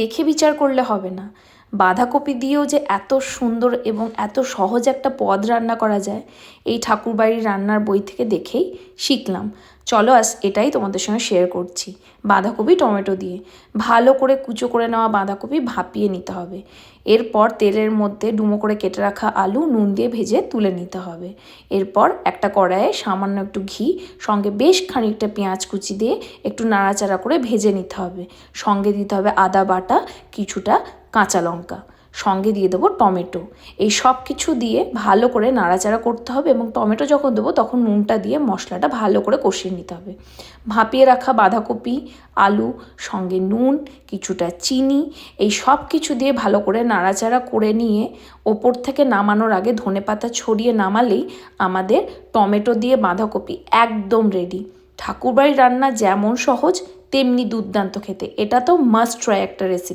দেখে বিচার করলে হবে না, বাঁধাকপি দিয়েও যে এত সুন্দর এবং এত সহজ একটা পদ রান্না করা যায় এই ঠাকুরবাড়ির রান্নার বই থেকে দেখেই শিখলাম। চলো এটাই তোমাদের সঙ্গে শেয়ার করছি। বাঁধাকপি টমেটো দিয়ে ভালো করে কুচো করে নেওয়া বাঁধাকপি ভাপিয়ে নিতে হবে। এরপর তেলের মধ্যে ডুমো করে কেটে রাখা আলু নুন দিয়ে ভেজে তুলে নিতে হবে। এরপর একটা কড়াইয়ে সামান্য একটু ঘি সঙ্গে বেশ খানিকটা পেঁয়াজ কুচি দিয়ে একটু নাড়াচাড়া করে ভেজে নিতে হবে। সঙ্গে দিতে হবে আদা বাটা, কিছুটা কাঁচা লঙ্কা, সঙ্গে দিয়ে দেবো টমেটো। এই সব কিছু দিয়ে ভালো করে নাড়াচাড়া করতে হবে এবং টমেটো যখন দেবো তখন নুনটা দিয়ে মশলাটা ভালো করে কষিয়ে নিতে হবে। ভাপিয়ে রাখা বাঁধাকপি, আলু, সঙ্গে নুন, কিছুটা চিনি, এই সব কিছু দিয়ে ভালো করে নাড়াচাড়া করে নিয়ে ওপর থেকে নামানোর আগে ধনেপাতা ছড়িয়ে নামালেই আমাদের টমেটো দিয়ে বাঁধাকপি একদম রেডি। ঠাকুরবাড়ির রান্না যেমন সহজ তেমনি দুর্দান্ত খেতে। এটা তো মাস্ট ট্রাই একটা রেসিপি।